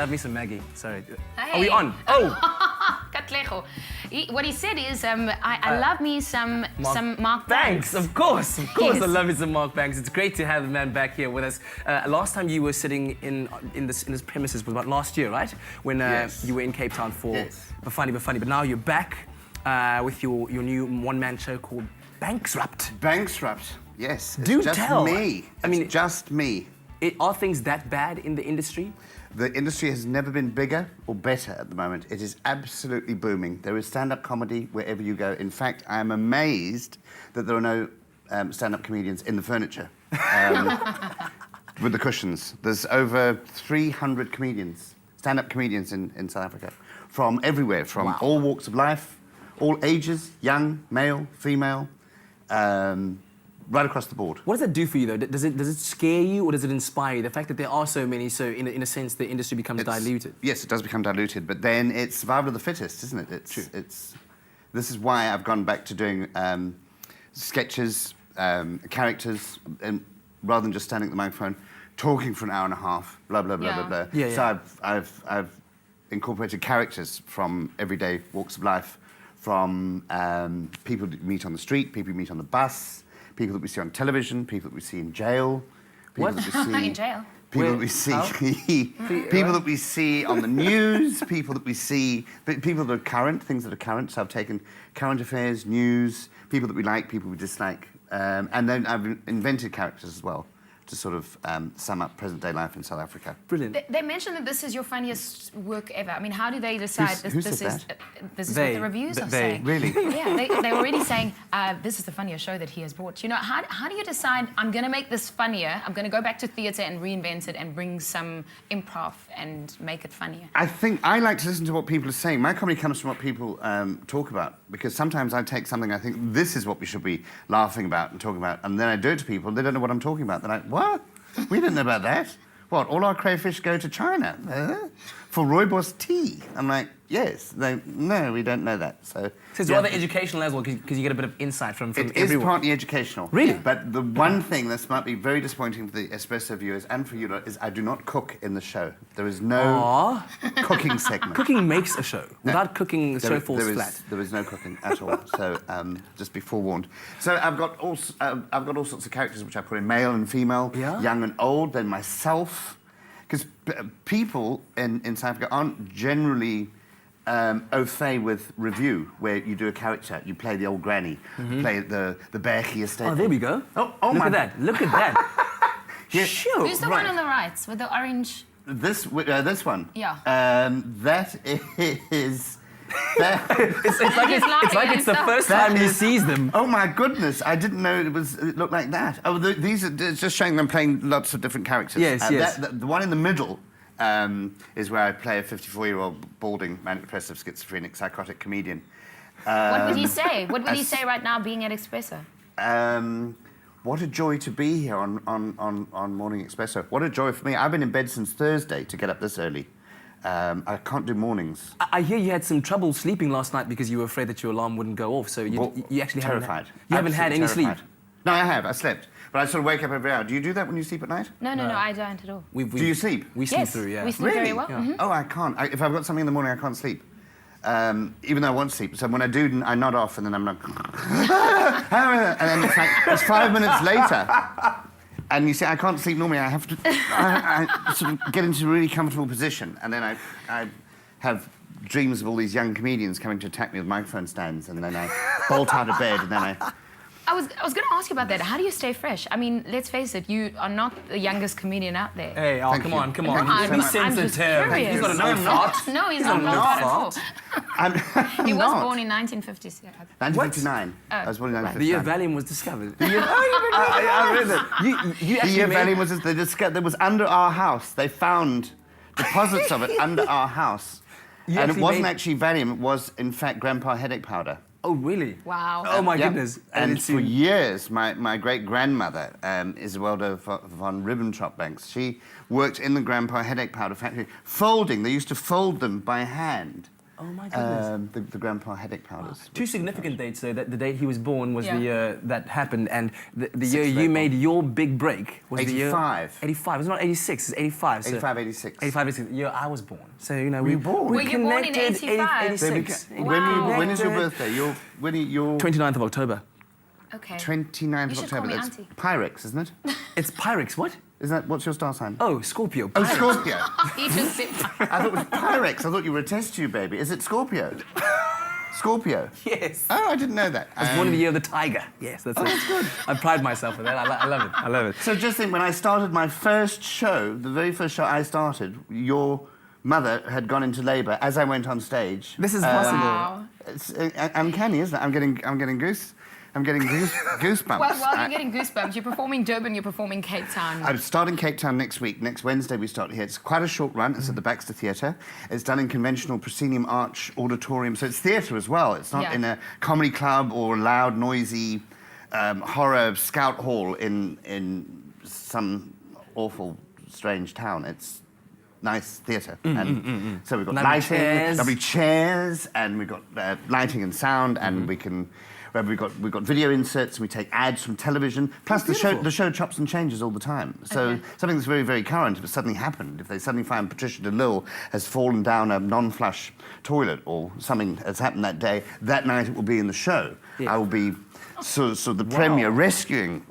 love me some Maggie. Sorry. Hey. Are we on? Oh! Katlejo. What he said is, I love me some Mark Banks. Of course. Yes. I love it some Mark Banks. It's great to have the man back here with us. Last time you were sitting in this premises was about last year, right? When you were in Cape Town for Funny. But now you're back with your new one-man show called Banksrupt. Banksrupt, yes. Do it's just tell. me. It's just me. Are things that bad in the industry? The industry has never been bigger or better at the moment. It is absolutely booming. There is stand-up comedy wherever you go. In fact, I am amazed that there are no stand-up comedians in the furniture with the cushions. There's over 300 comedians, stand-up comedians in South Africa, from everywhere, from all walks of life, all ages, young, male, female, right across the board. What does that do for you, though? Does it scare you or does it inspire you? The fact that there are so many, so in a sense, the industry becomes diluted. Yes, it does become diluted, but then it's survival of the fittest, isn't it? True. This is why I've gone back to doing sketches, characters, and rather than just standing at the microphone, talking for an hour and a half, blah, blah, blah, blah, blah. Yeah, so I've incorporated characters from everyday walks of life, from people that you meet on the street, people you meet on the bus, people that we see on television, people that we see in jail. People that we see in jail? People that we see, people that we see on the news, people that we see, people that are current, things that are current. So I've taken current affairs, news, people that we like, people we dislike, and then I've invented characters as well to sort of sum up present-day life in South Africa. Brilliant. They mentioned that this is your funniest work ever. I mean, how do they decide Who said that? This is what the reviews are saying? Really? Yeah, they're already saying this is the funniest show that he has brought. You know, how do you decide, I'm going to make this funnier, I'm going to go back to theatre and reinvent it and bring some improv and make it funnier? I think I like to listen to what people are saying. My comedy comes from what people talk about, because sometimes I take something, I think this is what we should be laughing about and talking about, and then I do it to people, they don't know what I'm talking about. They're like, what? We didn't know about that. What, all our crayfish go to China? For rooibos tea? I'm like, yes. No, we don't know that. So it's rather educational as well, because you get a bit of insight from everyone. It is partly educational. Really? But the one thing that might be very disappointing for the Expresso viewers and for you lot is I do not cook in the show. There is no cooking segment. Cooking makes a show. Without cooking, the show falls flat. There is no cooking at all. So just be forewarned. So I've got all sorts of characters which I put in, male and female, young and old, then myself. Because people in South Africa aren't generally au fait with review, where you do a character, you play the old granny, play the Bergie estate. Oh, there we go. Oh look my... at that. Look at that. Sure. Who's the one on the right with the orange? This one? Yeah. That is... It's like it's the first time he sees them. Oh my goodness! I didn't know it looked like that. Oh, these are just showing them playing lots of different characters. Yes. The one in the middle is where I play a 54-year-old balding, manic depressive, schizophrenic, psychotic comedian. What would he say? What would he say right now, being at Expresso? What a joy to be here on Morning Expresso. What a joy for me. I've been in bed since Thursday to get up this early. I can't do mornings. I hear you had some trouble sleeping last night because you were afraid that your alarm wouldn't go off, so you actually terrified. haven't had any sleep? No, I have. I slept. But I sort of wake up every hour. Do you do that when you sleep at night? No, I don't at all. Do you sleep? We sleep through, yeah. We sleep very well. Yeah. Oh, I can't. If I've got something in the morning, I can't sleep. Even though I want to sleep. So when I do, I nod off and then I'm like... and then it's 5 minutes later. And you see, I can't sleep normally. I have to I sort of get into a really comfortable position. And then I have dreams of all these young comedians coming to attack me with microphone stands. And then I bolt out of bed and then I was going to ask you about that. How do you stay fresh? I mean, let's face it, you are not the youngest comedian out there. Hey, come on. Be sensitive. He's got a no fart. No, he's not at all. He was born in 1956. 1959. I was born in 1959. The year Valium was discovered. I read it. You the year Valium was that was under our house. They found deposits of it under our house. And it wasn't actually Valium, it was, in fact, Grandpa headache powder. Oh, really? Wow. Oh, my goodness. And for years, my great-grandmother, Isabelda von Ribbentrop-Banks, she worked in the Grandpa headache powder factory, folding. They used to fold them by hand Oh my goodness. The grandpa headache powders. Two significant dates, though. That the date he was born was the year that happened, and the year 6th you made your big break was 85. the year... 85. It's not 86, it's 85. 85, 86. 85 is the year I was born. So, you know, Were you born? Were you born in connected 85? 86. Wow. When is your birthday? Your 29th of October. Okay. 29th You of should call October. me That's auntie. Pyrex, isn't it? It's Pyrex, what? Isn't that, what's your star sign? Oh, Scorpio. Oh, Pyrex. Scorpio. He just said... I thought it was Pyrex. I thought you were a test tube baby. Is it Scorpio? Scorpio? Yes. Oh, I didn't know that. I was born in the year of the tiger. Yes, that's it. That's good. I pride myself in that. I love it. I love it. So just think, when I started my first show, the very first show I started, your mother had gone into labour as I went on stage. This is possible. Wow. It's uncanny, isn't it? I'm getting goosebumps. Well, while you're getting goosebumps, you're performing Durban, you're performing Cape Town. I'm starting Cape Town next week. Next Wednesday we start here. It's quite a short run. It's at the Baxter Theatre. It's done in conventional proscenium arch auditorium, so it's theatre as well. It's not in a comedy club or a loud, noisy horror scout hall in some awful, strange town. It's nice theatre. So we've got lighting, there'll be chairs, and we've got lighting and sound, and we've got video inserts, and we take ads from television. Plus the show chops and changes all the time. So something that's very, very current, if it suddenly happened, if they suddenly find Patricia DeLille has fallen down a non-flush toilet or something has happened that day, that night it will be in the show. I will be so the premier rescuing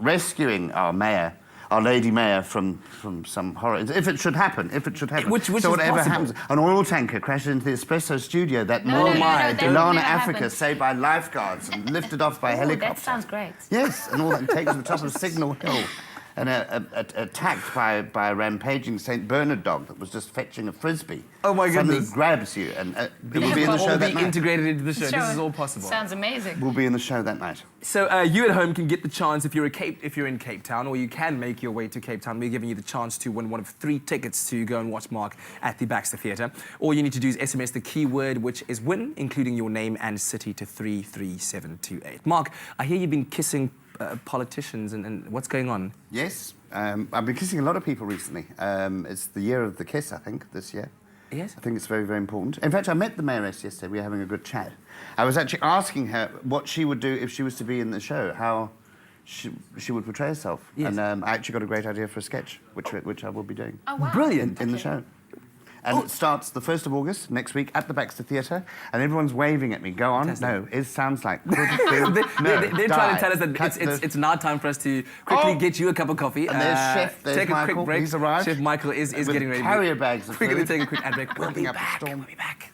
our mayor, our Lady Mayor from some horror. If it should happen. Which so is whatever possible. happens, an oil tanker crashes into the Expresso studio that No, morning. that would Lana never Africa happen. saved by lifeguards and lifted off by helicopter. That sounds great. Yes, and all that takes to the top of Signal Hill. And attacked by a rampaging St. Bernard dog that was just fetching a frisbee. Oh my Suddenly goodness. grabs you, and it will be in the show all that be night. integrated into the show. This is all possible. Sounds amazing. We'll be in the show that night. So you at home can get the chance if you're in Cape Town, or you can make your way to Cape Town. We're giving you the chance to win one of 3 tickets to go and watch Mark at the Baxter Theatre. All you need to do is SMS the keyword, which is win, including your name and city, to 33728. Mark, I hear you've been kissing politicians, and what's going on? Yes, I've been kissing a lot of people recently. It's the year of the kiss, I think, this year. Yes. I think it's very, very important. In fact, I met the mayoress yesterday. We were having a good chat. I was actually asking her what she would do if she was to be in the show, how she would portray herself. Yes. And I actually got a great idea for a sketch, which I will be doing. Oh, wow. Brilliant. In the show. And it starts the 1st of August, next week, at the Baxter Theatre, and everyone's waving at me. Go on. Fantastic. No, it sounds like... They're trying to tell us that it's now time for us to quickly get you a cup of coffee. And there's Chef, there's take a Michael. quick break. He's arrived. Chef Michael is With getting ready. carrier bags of We're going food. to take a quick ad break. We'll be Up a back. storm. We'll be back.